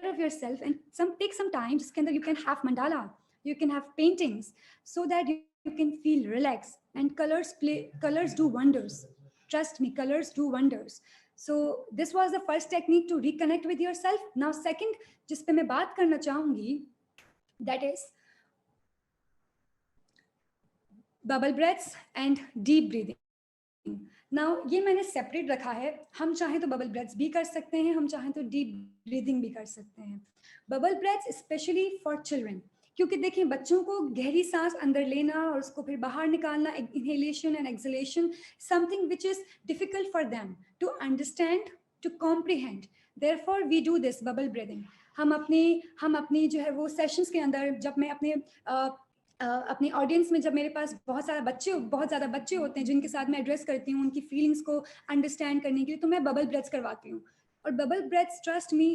of yourself and take some time. जिसके अंदर you can have mandala, you can have paintings, so that you can feel relaxed. And colors do wonders. Trust me, colors do wonders. So this was the first technique to reconnect with yourself. Now second, जिस पे मैं बात करना चाहूंगी, that is bubble breaths and deep breathing. Now ये मैंने separate रखा है, हम चाहें तो बबल ब्रेथ्स भी कर सकते हैं, हम चाहें तो डीप ब्रीदिंग भी कर सकते हैं। Bubble breaths specially for children, क्योंकि देखिए बच्चों को गहरी सांस अंदर लेना और उसको फिर बाहर निकालना, inhalation and exhalation, something which is difficult for them to understand, to comprehend. Therefore we do this bubble breathing. हम अपनी जो है वो सेशंस के अंदर, जब मैं अपनी ऑडियंस में, जब मेरे पास बहुत ज़्यादा बच्चे होते हैं जिनके साथ मैं एड्रेस करती हूँ उनकी फीलिंग्स को अंडरस्टैंड करने के लिए, तो मैं बबल ब्रेथ्स करवाती हूँ। और बबल ब्रेथ्स, ट्रस्ट मी,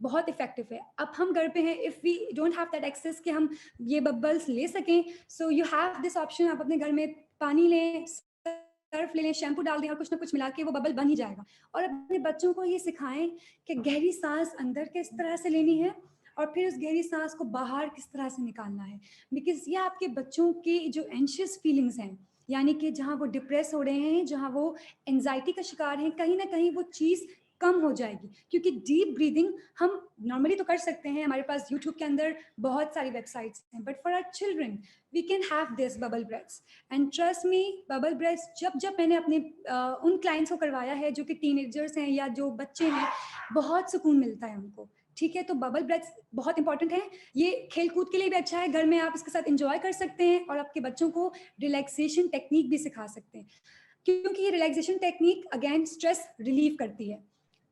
बहुत इफेक्टिव है। अब हम घर पे हैं, if we don't have that access कि हम ये बबल्स ले सकें, so you have this option. आप अपने घर में पानी लें, सर्फ ले लें, शैम्पू डाल दें और कुछ ना कुछ मिला के वो बबल बन ही जाएगा। और अपने बच्चों को ये सिखाएं कि गहरी सांस अंदर किस तरह से लेनी है और फिर उस गहरी सांस को बाहर किस तरह से निकालना है। बिकॉज ये आपके बच्चों की जो एंशियस फीलिंग्स हैं, यानी कि जहाँ वो डिप्रेस हो रहे हैं, जहाँ वो एंजाइटी का शिकार हैं, कहीं ना कहीं वो चीज़ कम हो जाएगी। क्योंकि डीप ब्रीदिंग हम नॉर्मली तो कर सकते हैं, हमारे पास यूट्यूब के अंदर बहुत सारी वेबसाइट्स हैं, but for our children we can have this bubble breaths. And trust me, bubble breaths जब जब मैंने अपने उन क्लाइंट्स को करवाया है जो कि टीनेजर्स हैं या जो बच्चे हैं, बहुत सुकून मिलता है उनको। ठीक है, तो बबल ब्रेथ्स बहुत इंपॉर्टेंट है। ये खेल कूद के लिए भी अच्छा है, घर में आप इसके साथ इंजॉय कर सकते हैं और आपके बच्चों को रिलैक्सेशन टेक्निक भी सिखा सकते हैं, क्योंकि ये relaxation technique again stress relieve करती है।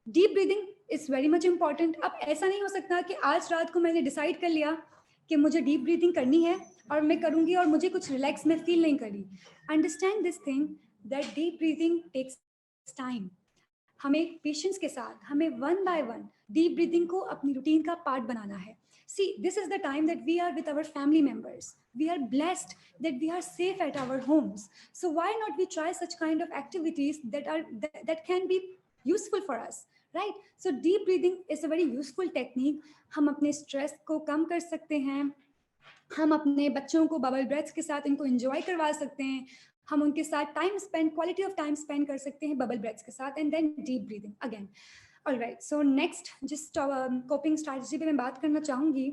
Deep breathing is very much important. अब ऐसा नहीं हो सकता कि आज रात को मैंने डिसाइड कर लिया कि मुझे डीप ब्रीदिंग करनी है और मैं करूंगी और मुझे कुछ रिलैक्स में फील नहीं करी। Understand this thing that deep breathing takes time. हमें पेशेंस के साथ, हमें one by one deep breathing को अपनी रूटीन का पार्ट बनाना है। See, this is the time that we are with our family members. We are blessed that we are safe at our homes. So why not we try such kind of activities that can be useful for us, right? So deep breathing is a very useful technique. हम अपने stress को कम कर सकते हैं, हम अपने बच्चों को बबल ब्रेथ्स के साथ इनको एंजॉय करवा सकते हैं, हम उनके साथ क्वालिटी ऑफ टाइम स्पेंड कर सकते हैं बबल ब्रेथ्स के साथ, and then deep breathing again. Alright, so next जिस कोपिंग स्ट्रैटेजी पे मैं बात करना चाहूंगी,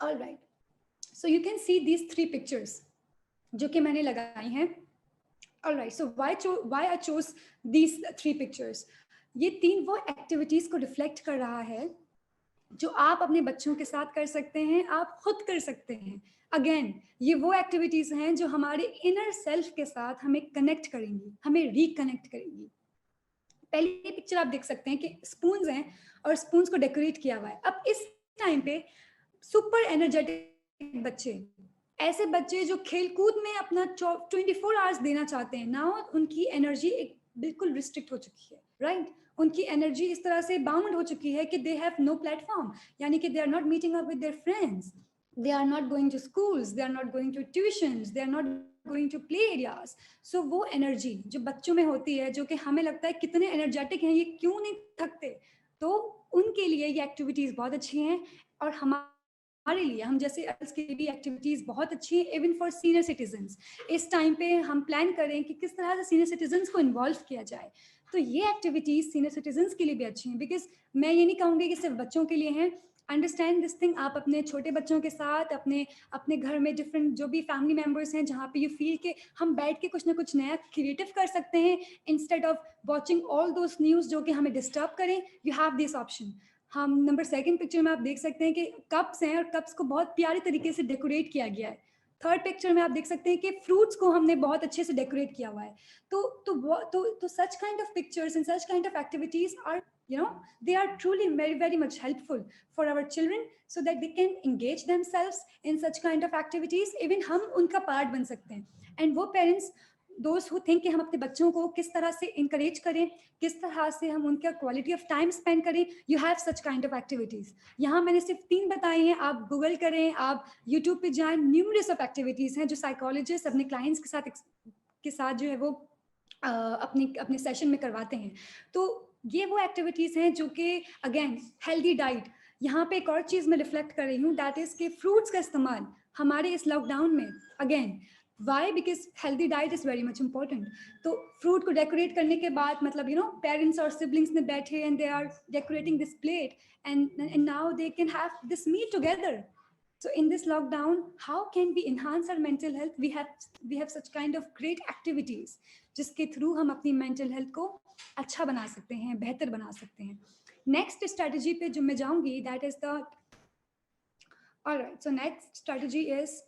alright, so you can see these 3 pictures जो कि मैंने लगाई हैं। Alright, so why I chose these 3 pictures. ये 3 वो एक्टिविटीज को रिफ्लेक्ट कर रहा है जो आप अपने बच्चों के साथ कर सकते हैं, आप खुद कर सकते हैं। अगेन, ये वो एक्टिविटीज हैं जो हमारे इनर सेल्फ के साथ हमें कनेक्ट करेंगी, हमें रिकनेक्ट करेंगी। पहली पिक्चर आप देख सकते हैं कि स्पून्स हैं और स्पून्स को डेकोरेट किया हुआ है। अब इस टाइम पे सुपर एनर्जेटिक बच्चे, ऐसे बच्चे जो खेलकूद में अपना 24 आवर्स देना चाहते हैं, ना उनकी एनर्जी एक बिल्कुल रिस्ट्रिक्ट हो चुकी है, राइट? उनकी एनर्जी इस तरह से बाउंड हो चुकी है कि दे हैव नो प्लेटफॉर्म, यानी कि they are not meeting up with their friends, they are not going to schools, they are not going to tuitions, they are not going to play areas. So वो energy जो बच्चों में होती है, जो कि हमें लगता है कितने एनर्जेटिक हैं, ये क्यों नहीं थकते, तो उनके लिए ये एक्टिविटीज बहुत अच्छी हैं। और हमारे लिए, हम जैसे एडल्ट्स के लिए भी एक्टिविटीज बहुत अच्छी है, इवन फॉर सीनियर सिटीजन्स। इस टाइम पे हम प्लान करें कि किस तरह से सीनियर सिटीजन्स को इन्वॉल्व किया जाए, तो ये एक्टिविटीज सीनियर सिटीजन्स के लिए भी अच्छी हैं। बिकॉज मैं ये नहीं कहूँगी कि सिर्फ बच्चों के लिए हैं। अंडरस्टैंड दिस थिंग, आप अपने छोटे बच्चों के साथ अपने घर में डिफरेंट जो भी फैमिली मेम्बर्स हैं, जहाँ पे यू फील के हम बैठ के कुछ ना कुछ नया क्रिएटिव कर सकते हैं, instead of watching all those news जो कि हमें डिस्टर्ब करें, यू हैव दिस ऑप्शन। हम नंबर 2 पिक्चर में आप देख सकते हैं कि कप्स हैं और कप्स को बहुत प्यारे तरीके से डेकोरेट किया गया है। थर्ड पिक्चर में आप देख सकते हैं कि फ्रूट्स को हमने बहुत अच्छे से डेकोरेट किया हुआ है. तो such kind of pictures and such kind of activities are, you know, they are truly very very much helpful for our children so that they can engage themselves in such kind of activities. Even हम उनका part बन सकते हैं. And वो parents, दोस्त who think कि हम अपने बच्चों को किस तरह से इंकरेज करें, किस तरह से हम उनका क्वालिटी ऑफ टाइम स्पेंड करें, you have such kind of activities. यहाँ मैंने सिर्फ 3 बताई हैं, आप गूगल करें, आप यूट्यूब पे जाएं, न्यूमरस ऑफ एक्टिविटीज़ हैं जो साइकोलॉजिस्ट अपने क्लाइंट्स के साथ जो है वो अपने सेशन में करवाते हैं. तो ये वो एक्टिविटीज़ हैं जो कि अगेन हेल्दी डाइट, यहाँ पे एक और चीज़ मैं रिफ्लेक्ट कर रही हूँ, दैट इज़ कि फ्रूट्स का इस्तेमाल हमारे इस लॉकडाउन में, again why, because healthy diet is very much important. तो फ्रूट को डेकोरेट करने के बाद, मतलब यू नो, पेरेंट्स और सिबलिंग्स ने बैठे and they are decorating this plate and now they can have this meal together. So in this lockdown, how can we enhance our mental health? We have such kind of great activities जिसके through हम अपनी mental health को अच्छा बना सकते हैं, बेहतर बना सकते हैं. Next strategy पे जो मैं जाऊंगी, that is the, all right, so next strategy is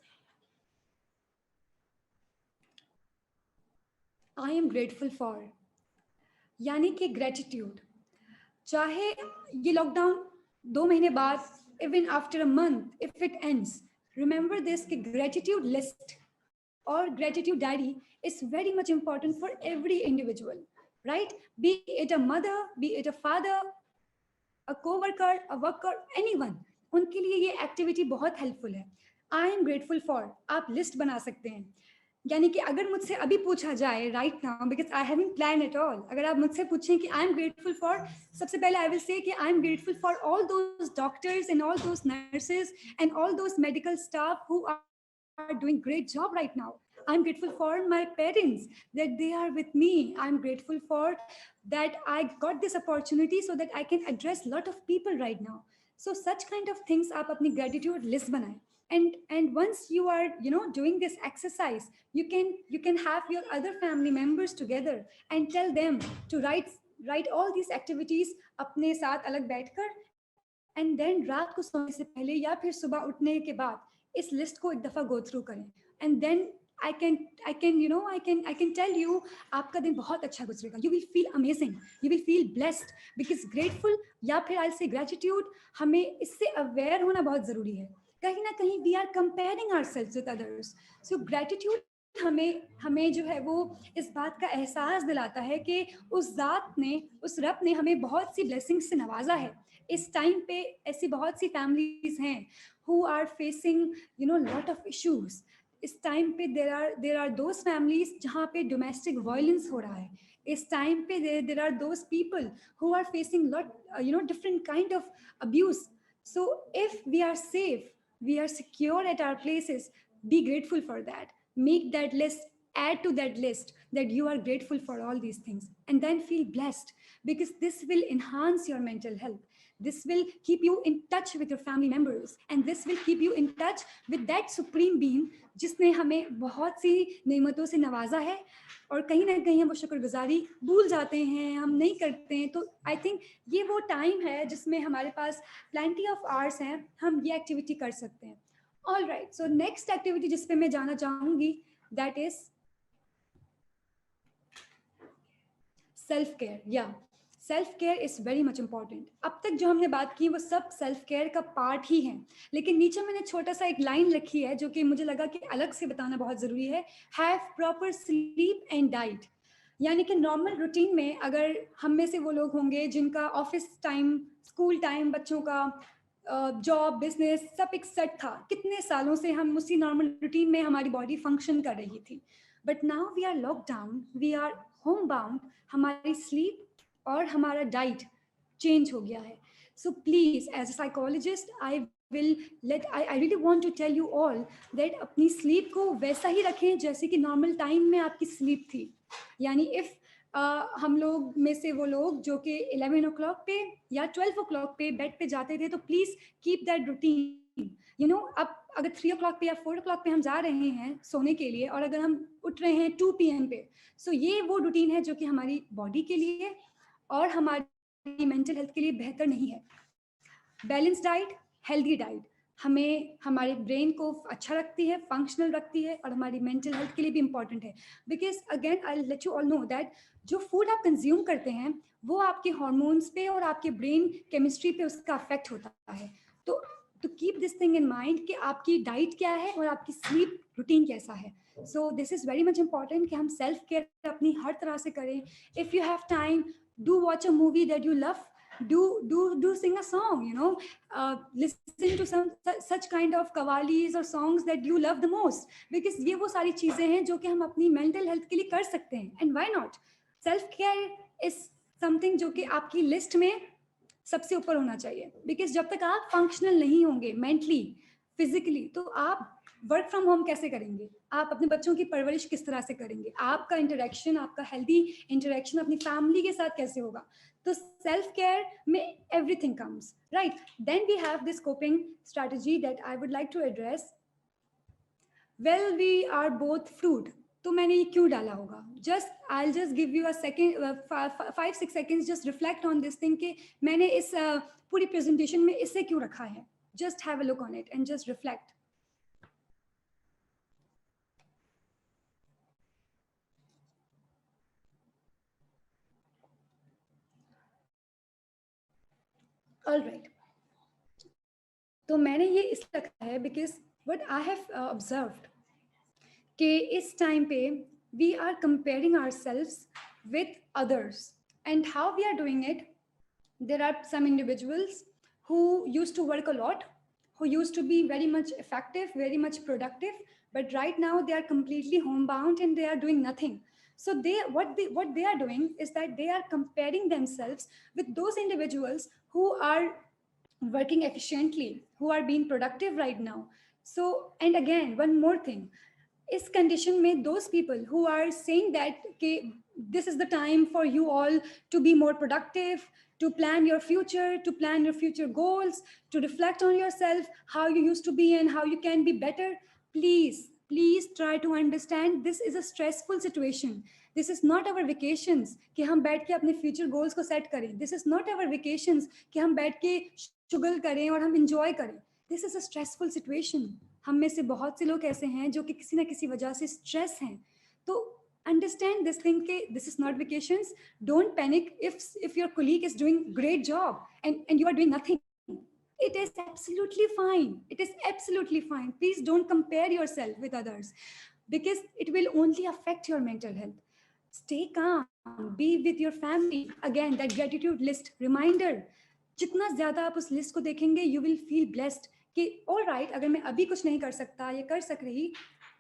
I am grateful for, यानी कि gratitude. चाहे ये लॉकडाउन 2 महीने बाद, even after a month, if it ends, remember this कि gratitude list or gratitude diary is very much important for every individual, right? Be it a mother, be it a father, a co-worker, a worker, anyone, उनके लिए ये activity बहुत helpful है. I am grateful for, आप list बना सकते हैं. यानी कि अगर मुझसे अभी पूछा जाए right now, because I haven't plan at all, अगर आप मुझसे पूछें कि आई एम ग्रेटफुल फॉर, सबसे पहले आई विल से कि I am grateful for all those doctors and all those nurses and all those medical staff who are doing great job right now. I'm grateful for my parents that they are with me. I'm grateful for that I got this opportunity so that I can address a lot of people right now. So such kind of things आप अपनी gratitude list बनाएं. And once you are, you know, doing this exercise, you can have your other family members together and tell them to write all these activities अपने साथ अलग बैठकर, and then रात को सोने से पहले या फिर सुबह उठने के बाद इस लिस्ट को एक दफ़ा गो थ्रू करें. And then I can tell you, आपका दिन बहुत अच्छा गुजरेगा. You will feel amazing, you will feel blessed, because grateful या फिर आई से ग्रेटिट्यूड, हमें इससे अवेयर होना बहुत ज़रूरी है. कहीं ना कहीं we are comparing ourselves with others. So gratitude हमें जो है वो इस बात का एहसास दिलाता है कि उस ज़ात ने, उस रब ने हमें बहुत सी ब्लेसिंग्स से नवाजा है. इस टाइम पे ऐसी बहुत सी फैमिलीज हैं who are facing, you know, lot of issues. इस टाइम पे देर आर दोज फैमिलीज जहाँ पे डोमेस्टिक वायलेंस हो रहा है. इस टाइम पे there are those people who are facing lot, you know, different kind of abuse. So if we are safe, we are secure at our places, be grateful for that. Make that list, add to that list that you are grateful for all these things, and then feel blessed, because this will enhance your mental health. This will keep you in touch with your family members, and this will keep you in touch with that supreme being जिसने हमें बहुत सी नेमतों से नवाजा है. और कहीं ना कहीं हम वो शुक्रगुजारी भूल जाते हैं, हम नहीं करते हैं. तो आई थिंक ये वो टाइम है जिसमें हमारे पास प्लेंटी ऑफ आवर्स हैं, हम ये एक्टिविटी कर सकते हैं. All right, so next activity जिस पे मैं जाना चाहूँगी, दैट इज सेल्फ केयर. या self care is very much important. अब तक जो हमने बात की वो सब सेल्फ केयर का पार्ट ही है, लेकिन नीचे मैंने छोटा सा एक लाइन लिखी है जो कि मुझे लगा कि अलग से बताना बहुत ज़रूरी है. Have proper sleep and diet. यानी कि नॉर्मल रूटीन में अगर हम में से वो लोग होंगे जिनका ऑफिस टाइम, स्कूल टाइम, बच्चों का जॉब, बिजनेस सब एक सेट था, कितने सालों से हम उसी नॉर्मल रूटीन में हमारी बॉडी फंक्शन कर रही थी. But now we are lockdown, we are home bound, हमारी स्लीप और हमारा डाइट चेंज हो गया है. So please as a psychologist I really want to tell you all that अपनी स्लीप को वैसा ही रखें जैसे कि नॉर्मल टाइम में आपकी स्लीप थी. यानी इफ़ हम लोग में से वो लोग जो कि 11 o'clock पे या 12 o'clock पे बेड पे जाते थे, तो please keep that routine. You know, अब अगर 3 o'clock पे या 4 o'clock पे हम जा रहे हैं सोने के लिए और अगर हम उठ रहे हैं 2 PM पे, सो ये वो रूटीन है जो कि हमारी बॉडी के लिए और हमारी मेंटल हेल्थ के लिए बेहतर नहीं है. बैलेंस डाइट, हेल्दी डाइट, हमें हमारे ब्रेन को अच्छा रखती है, फंक्शनल रखती है, और हमारी मेंटल हेल्थ के लिए भी इंपॉर्टेंट है। Because again I let you all know that जो फूड आप कंज्यूम करते हैं वो आपके हॉर्मोन्स पे और आपके ब्रेन केमिस्ट्री पे उसका अफेक्ट होता है। तो to keep this thing in mind कि आपकी डाइट क्या है और आपकी स्लीप रूटीन कैसा है। So this is very much important कि हम सेल्फ केयर अपनी हर तरह से करें। If you have time, do watch a movie that you love, do sing a song, you know, listen to some such kind of qawwalis और songs that you love the most, because ये वो सारी चीज़ें हैं जो कि हम अपनी mental health के लिए कर सकते हैं। And why not? Self care is something जो कि आपकी लिस्ट में सबसे ऊपर होना चाहिए, बिकॉज जब तक आप फंक्शनल नहीं होंगे मेंटली, फिजिकली, तो आप वर्क फ्रॉम होम कैसे करेंगे? आप अपने बच्चों की परवरिश किस तरह से करेंगे? आपका इंटरेक्शन, आपका हेल्दी इंटरेक्शन अपनी फैमिली के साथ कैसे होगा? तो सेल्फ केयर में everything comes, right? Then we have this coping strategy that I would like to address. Well we are both fruit. तो मैंने ये क्यों डाला होगा? Just I just give you a second 5-6 seconds, just reflect on this thing कि मैंने इस पूरी प्रेजेंटेशन में इसे क्यों रखा है। Just have a look on it and just reflect. All right, तो मैंने ये इसलिए रखा है because what I have observed कि इस टाइम पे we are comparing ourselves with others, and how we are doing it? There are some individuals who used to work a lot, who used to be very much effective, very much productive, but right now they are completely homebound and they are doing nothing. So what they are doing is that they are comparing themselves with those individuals who are working efficiently, who are being productive right now. So, and again, one more thing, is condition में those people who are saying that okay, this is the time for you all to be more productive, to plan your future, to plan your future goals, to reflect on yourself, how you used to be and how you can be better. Please try to understand this is a stressful situation. This is not our vacations कि हम बैठ के अपने future goals को set करें. This is not our vacations कि हम बैठ के शुगल करें और हम enjoy करें. This is a stressful situation. हम में से बहुत से लोग ऐसे हैं जो कि किसी ना किसी वजह से स्ट्रेस हैं। तो understand this thing ke this is not vacations. Don't panic if your colleague is doing great job and you are doing nothing. It is absolutely fine. It is absolutely fine. Please don't compare yourself with others because it will only affect your mental health. Stay calm, be with your family. Again, that gratitude list reminder, जितना ज़्यादा आप उस list को देखेंगे you will feel blessed कि all right, अगर मैं अभी कुछ नहीं कर सकता या कर सक रही,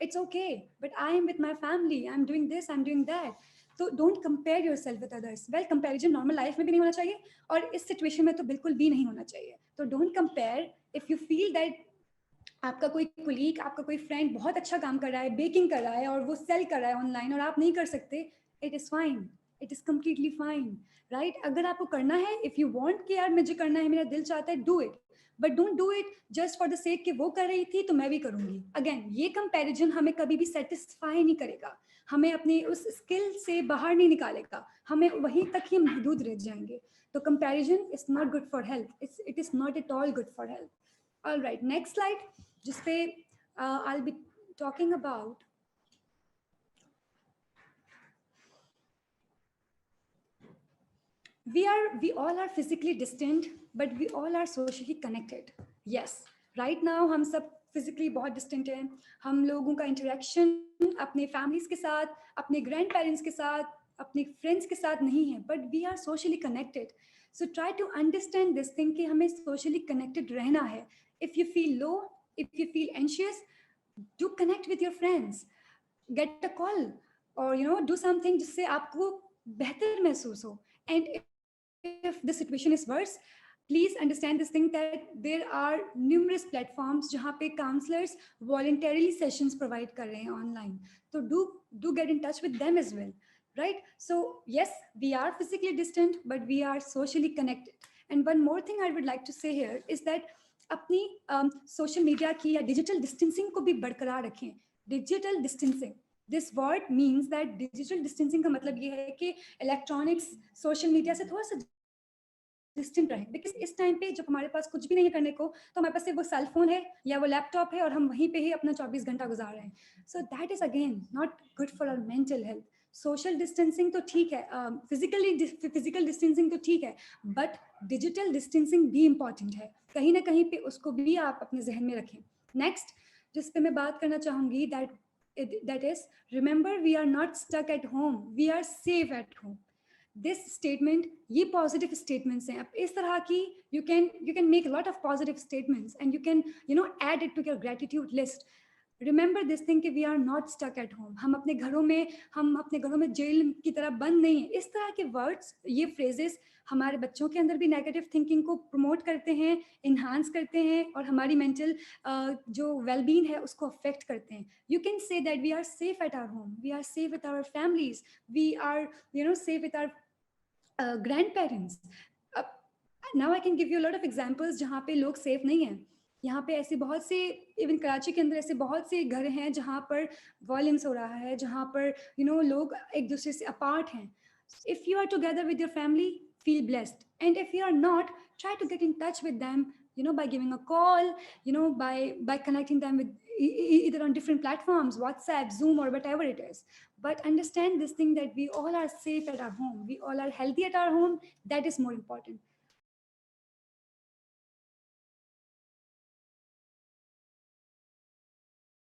it's okay, but I am with my family, I am doing this, I am doing that. तो don't compare yourself with others. Well, comparison normal life में भी नहीं होना चाहिए और इस सिचुएशन में तो बिल्कुल भी नहीं होना चाहिए। तो don't compare. If you feel that आपका कोई कुलीग, आपका कोई फ्रेंड बहुत अच्छा काम कर रहा है, बेकिंग कर रहा है और वो सेल कर रहा है ऑनलाइन और आप नहीं कर सकते, it is fine, it is completely fine, right? अगर आपको करना है, इफ़ यू वांट कि यार मुझे करना है, मेरा दिल चाहता है, do it, but don't do it just for the sake कि वो कर रही थी तो मैं भी करूँगी। अगेन, ये कंपैरिजन हमें कभी भी सेटिस्फाई नहीं करेगा, हमें अपनी उस स्किल से बाहर नहीं निकालेगा, हमें वहीं तक ही महदूद रह जाएंगे। तो comparison is not good for health, it is not at all good for health. All right, next slide, जिस पे I'll be talking about we all are physically distant but we all are socially connected. Yes, right now हम सब physically बहुत distant हैं, हम लोगों का interaction अपने families के साथ, अपने grandparents के साथ, अपने friends के साथ नहीं है, but we are socially connected. So try to understand this thing कि हमें socially connected रहना है. If you feel low, if you feel anxious, do connect with your friends, get a call, or do something जिससे आपको बेहतर महसूस हो. And if the situation is worse, please understand this thing that there are numerous platforms जहाँ पे counselors voluntarily sessions provide कर रहे हैं online. So do get in touch with them as well, right? So yes, we are physically distant but we are socially connected. And one more thing I would like to say here is that अपनी social media की या digital distancing को भी बरकरार रखें. Digital distancing, this word means that digital distancing का मतलब ये है कि electronics, social media से थोड़ा सा डिस्टेंट रहें, बिकॉज इस टाइम पे जब हमारे पास कुछ भी नहीं है करने को, तो हमारे पास सिर्फ वो सेल फोन है या वो लैपटॉप है और हम वहीं पे ही अपना 24 घंटा गुजार रहे हैं. So that is again not good for our mental health. Social distancing तो ठीक है, फिजिकल डिस्टेंसिंग तो ठीक है, बट डिजिटल डिस्टेंसिंग भी इम्पॉर्टेंट है. कहीं ना कहीं पे उसको भी आप अपने जहन में रखें. नेक्स्ट जिस पे मैं बात करना चाहूँगी, that is, remember we are not stuck at home, we are safe at home. This statement, ये positive statements हैं. अब इस तरह की you can make a lot of positive statements and you can add it to your gratitude list. Remember this thing कि we are not stuck at home. हम अपने घरों में जेल की तरह बंद नहीं है. इस तरह के words, ये phrases हमारे बच्चों के अंदर भी नेगेटिव थिंकिंग को प्रमोट करते हैं, इन्हांस करते हैं और हमारी मेंटल जो वेलबींग है उसको अफेक्ट करते हैं. You can say that we are safe at our home, we are safe with our families, we are safe with our grandparents. Now I can give you lot of examples जहाँ पे लोग safe नहीं हैं. यहाँ पे ऐसे बहुत से, इवन कराची के अंदर ऐसे बहुत से घर हैं जहाँ पर वॉयलेंस हो रहा है, जहाँ पर लोग एक दूसरे से अपार्ट हैं. If you are together with your family, feel blessed. And if you are not, try to get in touch with them, by giving a call, by connecting them with either on different platforms, WhatsApp, Zoom, or whatever it is. But understand this thing that we all are safe at our home. We all are healthy at our home. That is more important.